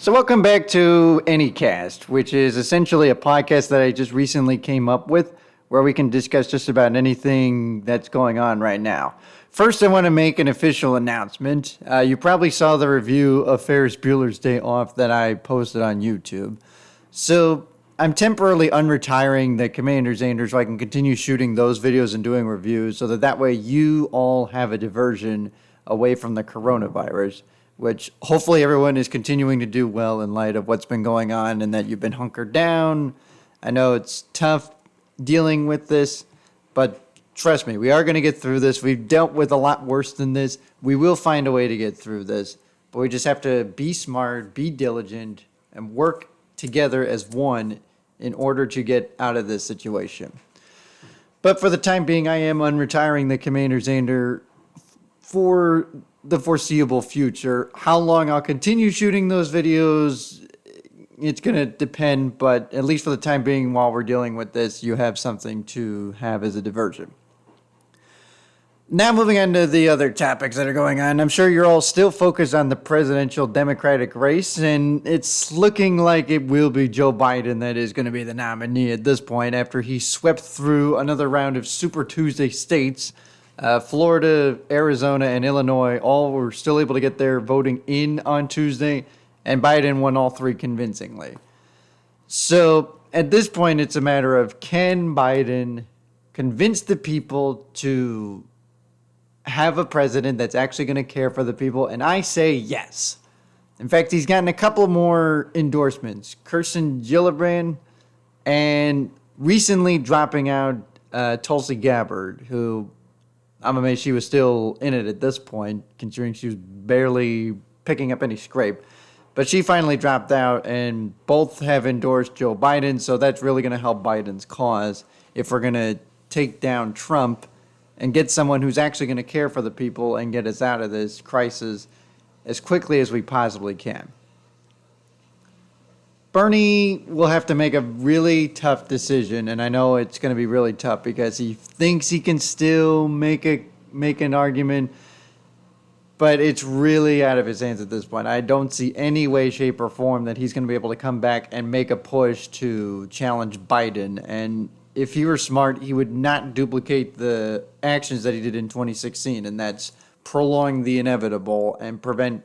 So welcome back to Anycast, which is essentially a podcast that I just recently came up with where we can discuss just about anything that's going on right now. First, I want to make an official announcement. You probably saw the review of Ferris Bueller's Day Off that I posted on YouTube. So I'm temporarily unretiring the Commander Zander so I can continue shooting those videos and doing reviews so that way you all have a diversion away from the coronavirus, which hopefully everyone is continuing to do well in light of what's been going on and that you've been hunkered down. I know it's tough dealing with this, but trust me, we are going to get through this. We've dealt with a lot worse than this. We will find a way to get through this, but we just have to be smart, be diligent, and work together as one in order to get out of this situation. But for the time being, I am unretiring the Commander Zander for the foreseeable future. How long I'll continue shooting those videos, it's going to depend, but at least for the time being, while we're dealing with this, you have something to have as a diversion. Now moving on to the other topics that are going on. I'm sure you're all still focused on the presidential Democratic race, and it's looking like it will be Joe Biden that is going to be the nominee at this point after he swept through another round of Super Tuesday states. Florida, Arizona, and Illinois all were still able to get their voting in on Tuesday, and Biden won all three convincingly. So at this point, it's a matter of, can Biden convince the people to have a president that's actually going to care for the people? And I say yes. In fact, he's gotten a couple more endorsements. Kirsten Gillibrand, and recently dropping out Tulsi Gabbard, who I'm amazed she was still in it at this point, considering she was barely picking up any scrape. But she finally dropped out, and both have endorsed Joe Biden, so that's really going to help Biden's cause if we're going to take down Trump and get someone who's actually going to care for the people and get us out of this crisis as quickly as we possibly can. Bernie will have to make a really tough decision, and I know it's going to be really tough because he thinks he can still make an argument, but it's really out of his hands at this point. I don't see any way, shape, or form that he's going to be able to come back and make a push to challenge Biden. And if he were smart, he would not duplicate the actions that he did in 2016, and that's prolong the inevitable and prevent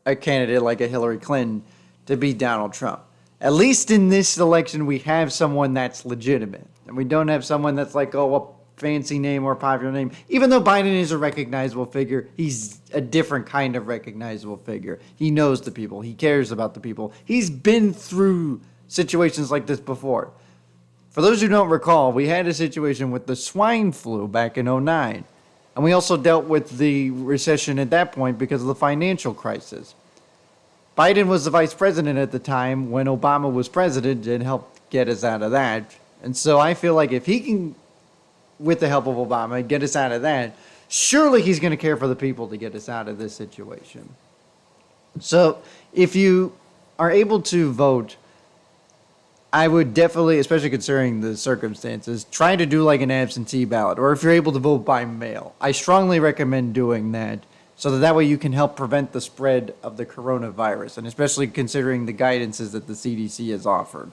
a candidate like a Hillary Clinton to beat Donald Trump. At least in this election, we have someone that's legitimate. And we don't have someone that's like, oh, a fancy name or popular name. Even though Biden is a recognizable figure, he's a different kind of recognizable figure. He knows the people. He cares about the people. He's been through situations like this before. For those who don't recall, we had a situation with the swine flu back in 2009. And we also dealt with the recession at that point because of the financial crisis. Biden was the vice president at the time when Obama was president and helped get us out of that. And so I feel like if he can, with the help of Obama, get us out of that, surely he's going to care for the people to get us out of this situation. So if you are able to vote, I would definitely, especially considering the circumstances, try to do like an absentee ballot. Or if you're able to vote by mail, I strongly recommend doing that, so that way you can help prevent the spread of the coronavirus, and especially considering the guidances that the CDC has offered.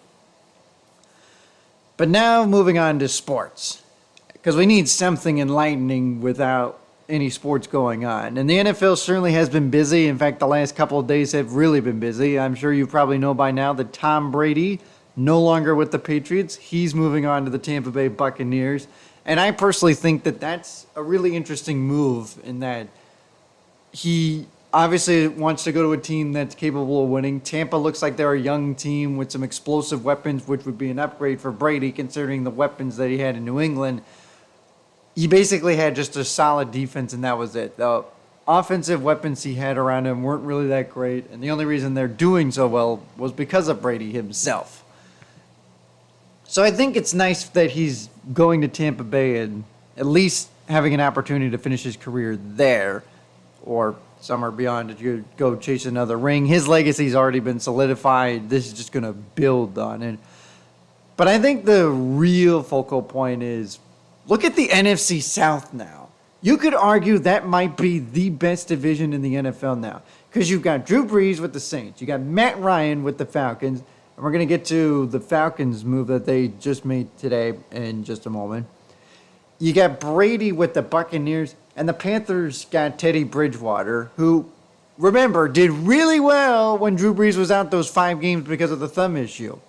But now moving on to sports, because we need something enlightening without any sports going on. And the NFL certainly has been busy. In fact, the last couple of days have really been busy. I'm sure you probably know by now that Tom Brady, no longer with the Patriots, he's moving on to the Tampa Bay Buccaneers. And I personally think that that's a really interesting move in that he obviously wants to go to a team that's capable of winning. Tampa looks like they're a young team with some explosive weapons, which would be an upgrade for Brady considering the weapons that he had in New England. He basically had just a solid defense, and that was it. The offensive weapons he had around him weren't really that great, and the only reason they're doing so well was because of Brady himself. So I think it's nice that he's going to Tampa Bay and at least having an opportunity to finish his career there, or somewhere beyond to go chase another ring. His legacy's already been solidified. This is just going to build on it. But I think the real focal point is, look at the NFC South now. You could argue that might be the best division in the NFL now. Because you've got Drew Brees with the Saints. You got Matt Ryan with the Falcons. And we're going to get to the Falcons move that they just made today in just a moment. You got Brady with the Buccaneers. And the Panthers got Teddy Bridgewater, who, remember, did really well when Drew Brees was out those 5 games because of the thumb issue.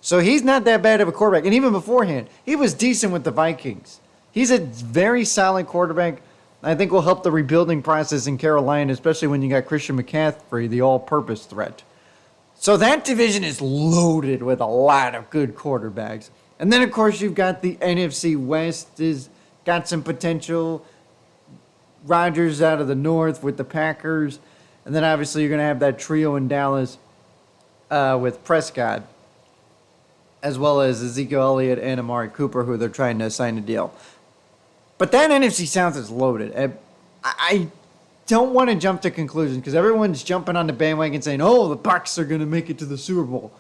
So he's not that bad of a quarterback. And even beforehand, he was decent with the Vikings. He's a very solid quarterback. I think will help the rebuilding process in Carolina, especially when you got Christian McCaffrey, the all-purpose threat. So that division is loaded with a lot of good quarterbacks. And then, of course, you've got the NFC West has got some potential. Rodgers out of the North with the Packers. And then, obviously, you're going to have that trio in Dallas with Prescott, as well as Ezekiel Elliott and Amari Cooper, who they're trying to sign a deal. But that NFC South is loaded. I don't want to jump to conclusions because everyone's jumping on the bandwagon saying, oh, the Bucs are going to make it to the Super Bowl.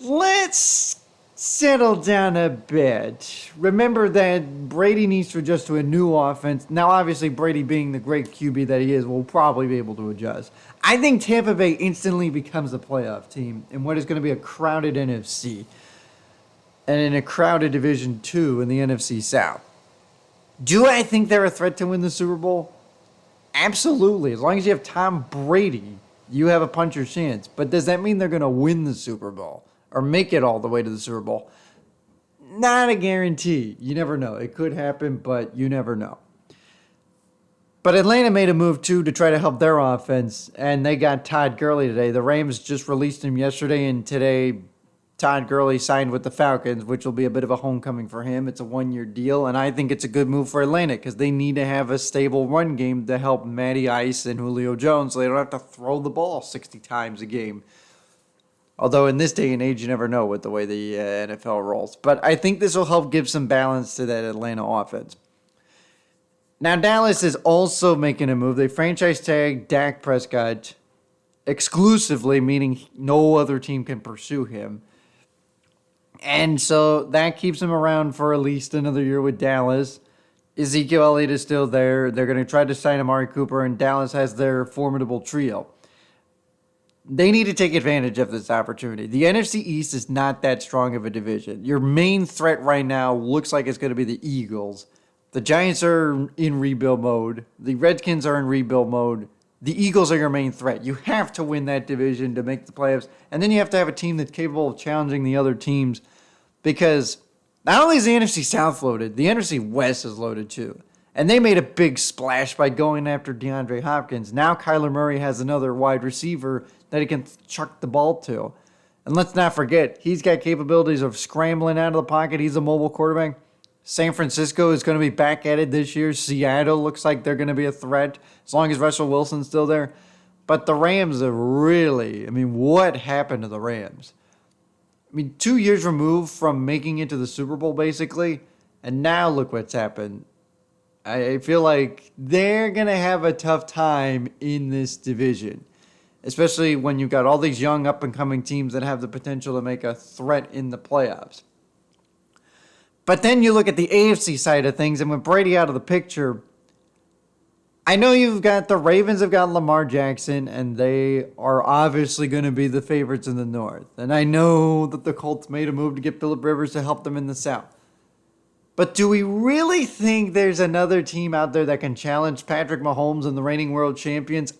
Let's settle down a bit. Remember that Brady needs to adjust to a new offense. Now, obviously, Brady being the great QB that he is will probably be able to adjust. I think Tampa Bay instantly becomes a playoff team in what is going to be a crowded NFC and in a crowded Division 2 in the NFC South. Do I think they're a threat to win the Super Bowl? Absolutely. As long as you have Tom Brady, you have a puncher's chance. But does that mean they're going to win the Super Bowl or make it all the way to the Super Bowl? Not a guarantee. You never know. It could happen, but you never know. But Atlanta made a move, too, to try to help their offense, and they got Todd Gurley today. The Rams just released him yesterday, and today Todd Gurley signed with the Falcons, which will be a bit of a homecoming for him. It's a 1-year deal, and I think it's a good move for Atlanta because they need to have a stable run game to help Matty Ice and Julio Jones so they don't have to throw the ball 60 times a game. Although in this day and age, you never know with the way the NFL rolls. But I think this will help give some balance to that Atlanta offense. Now, Dallas is also making a move. They franchise tag Dak Prescott exclusively, meaning no other team can pursue him. And so that keeps him around for at least another year with Dallas. Ezekiel Elliott is still there. They're going to try to sign Amari Cooper, and Dallas has their formidable trio. They need to take advantage of this opportunity. The NFC East is not that strong of a division. Your main threat right now looks like it's going to be the Eagles. The Giants are in rebuild mode. The Redskins are in rebuild mode. The Eagles are your main threat. You have to win that division to make the playoffs. And then you have to have a team that's capable of challenging the other teams because not only is the NFC South loaded, the NFC West is loaded too. And they made a big splash by going after DeAndre Hopkins. Now Kyler Murray has another wide receiver that he can chuck the ball to. And let's not forget, he's got capabilities of scrambling out of the pocket. He's a mobile quarterback. San Francisco is going to be back at it this year. Seattle looks like they're going to be a threat as long as Russell Wilson's still there. But the Rams are really, what happened to the Rams? 2 years removed from making it to the Super Bowl, basically. And now look what's happened. I feel like they're going to have a tough time in this division, especially when you've got all these young up-and-coming teams that have the potential to make a threat in the playoffs. But then you look at the AFC side of things, and with Brady out of the picture, I know you've got the Ravens have got Lamar Jackson, and they are obviously going to be the favorites in the North. And I know that the Colts made a move to get Phillip Rivers to help them in the South. But do we really think there's another team out there that can challenge Patrick Mahomes and the reigning world champions?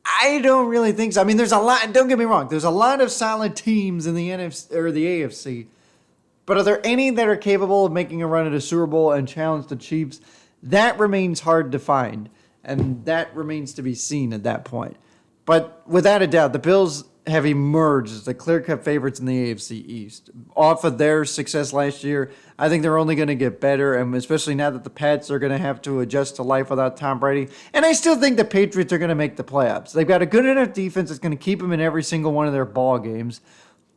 I don't really think so. There's a lot, don't get me wrong, there's a lot of solid teams in the NFC or the AFC. But are there any that are capable of making a run at a Super Bowl and challenge the Chiefs? That remains hard to find, and that remains to be seen at that point. But without a doubt, the Bills have emerged as the clear-cut favorites in the AFC East. Off of their success last year, I think they're only going to get better, and especially now that the Pats are going to have to adjust to life without Tom Brady. And I still think the Patriots are going to make the playoffs. They've got a good enough defense that's going to keep them in every single one of their ball games.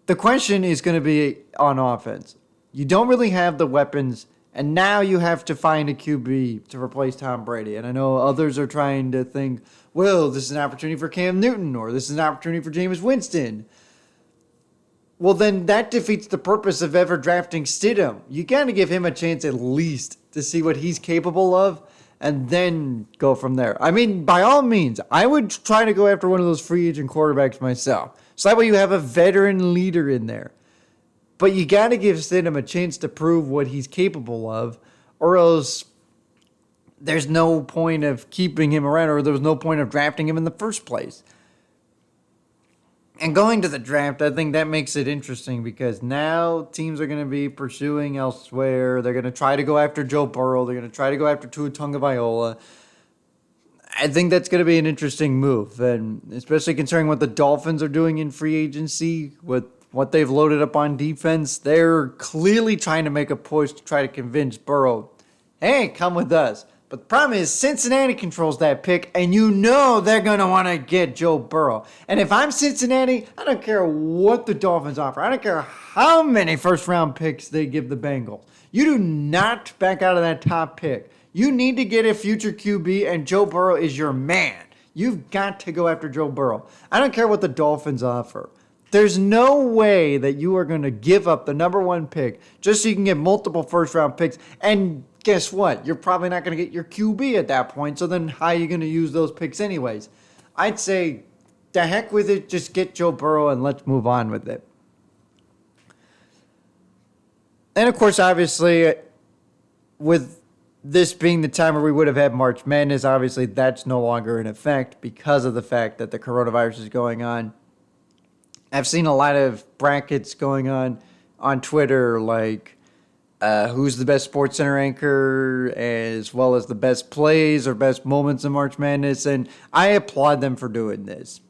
The question is going to be on offense. You don't really have the weapons, and now you have to find a QB to replace Tom Brady. And I know others are trying to think, well, this is an opportunity for Cam Newton, or this is an opportunity for Jameis Winston. Well, then that defeats the purpose of ever drafting Stidham. You got to give him a chance at least to see what he's capable of. and then go from there. I mean, by all means, I would try to go after one of those free agent quarterbacks myself. So that way you have a veteran leader in there. But you got to give Stidham a chance to prove what he's capable of, or else there's no point of keeping him around, or there was no point of drafting him in the first place. And going to the draft, I think that makes it interesting because now teams are going to be pursuing elsewhere. They're going to try to go after Joe Burrow. They're going to try to go after Tua Tagovailoa. I think that's going to be an interesting move, and especially considering what the Dolphins are doing in free agency with what they've loaded up on defense. They're clearly trying to make a push to try to convince Burrow, hey, come with us. But the problem is Cincinnati controls that pick, and you know they're going to want to get Joe Burrow. And if I'm Cincinnati, I don't care what the Dolphins offer. I don't care how many first-round picks they give the Bengals. You do not back out of that top pick. You need to get a future QB, and Joe Burrow is your man. You've got to go after Joe Burrow. I don't care what the Dolphins offer. There's no way that you are going to give up the number one pick just so you can get multiple first-round picks. And guess what? You're probably not going to get your QB at that point, so then how are you going to use those picks anyways? I'd say, the heck with it, just get Joe Burrow and let's move on with it. And of course, obviously, with this being the time where we would have had March Madness, obviously that's no longer in effect because of the fact that the coronavirus is going on. I've seen a lot of brackets going on Twitter, like who's the best SportsCenter anchor, as well as the best plays or best moments in March Madness, and I applaud them for doing this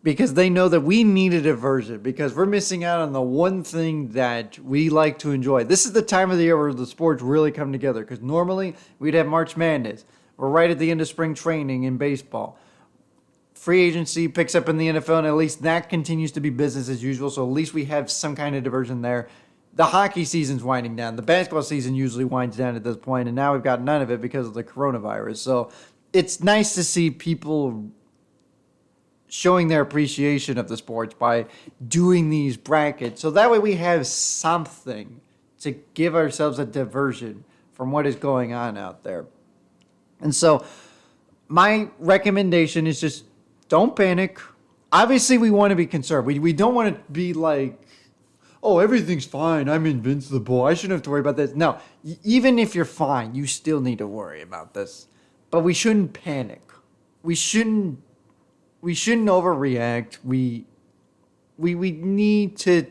because they know that we need a diversion because we're missing out on the one thing that we like to enjoy. This is the time of the year where the sports really come together because normally we'd have March Madness. We're right at the end of spring training in baseball. Free agency picks up in the NFL, and at least that continues to be business as usual, so at least we have some kind of diversion there. The hockey season's winding down. The basketball season usually winds down at this point, and now we've got none of it because of the coronavirus. So it's nice to see people showing their appreciation of the sports by doing these brackets. So that way we have something to give ourselves a diversion from what is going on out there. And so my recommendation is just don't panic. Obviously, we want to be conservative. We don't want to be like, oh, everything's fine. I'm invincible. I shouldn't have to worry about this. No, even if you're fine, you still need to worry about this. But we shouldn't panic. We shouldn't overreact. We need to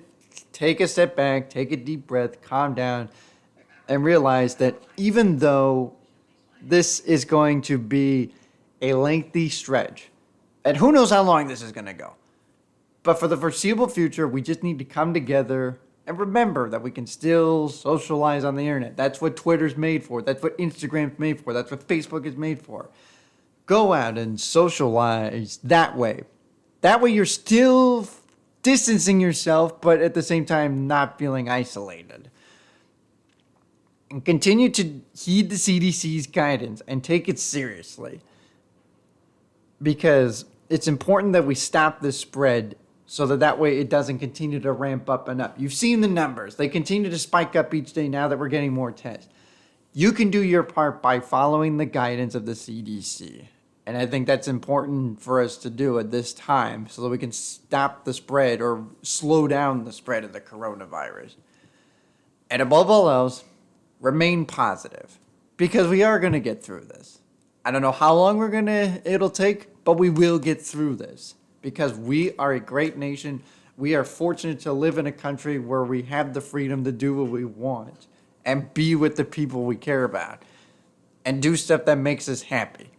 take a step back, take a deep breath, calm down, and realize that even though this is going to be a lengthy stretch, and who knows how long this is going to go. But for the foreseeable future, we just need to come together and remember that we can still socialize on the internet. That's what Twitter's made for. That's what Instagram's made for. That's what Facebook is made for. Go out and socialize that way. That way you're still distancing yourself, but at the same time not feeling isolated. And continue to heed the CDC's guidance and take it seriously. Because it's important that we stop this spread so that way it doesn't continue to ramp up and up. You've seen the numbers. They continue to spike up each day now that we're getting more tests. You can do your part by following the guidance of the CDC. And I think that's important for us to do at this time so that we can stop the spread or slow down the spread of the coronavirus. And above all else, remain positive because we are going to get through this. I don't know how long it'll take, but we will get through this because we are a great nation. We are fortunate to live in a country where we have the freedom to do what we want and be with the people we care about and do stuff that makes us happy.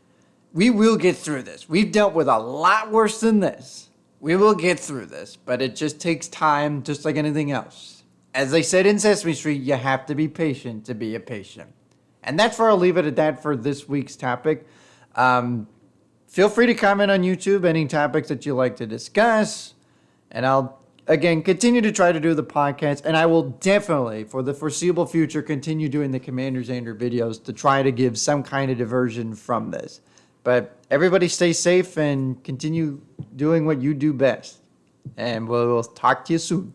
We will get through this. We've dealt with a lot worse than this. We will get through this, but it just takes time, just like anything else. As they said in Sesame Street, you have to be patient to be a patient. And that's where I'll leave it at that for this week's topic. Feel free to comment on YouTube any topics that you like to discuss. And I'll, again, continue to try to do the podcast. And I will definitely, for the foreseeable future, continue doing the Commander's Anger videos to try to give some kind of diversion from this. But everybody stay safe and continue doing what you do best. And we'll talk to you soon.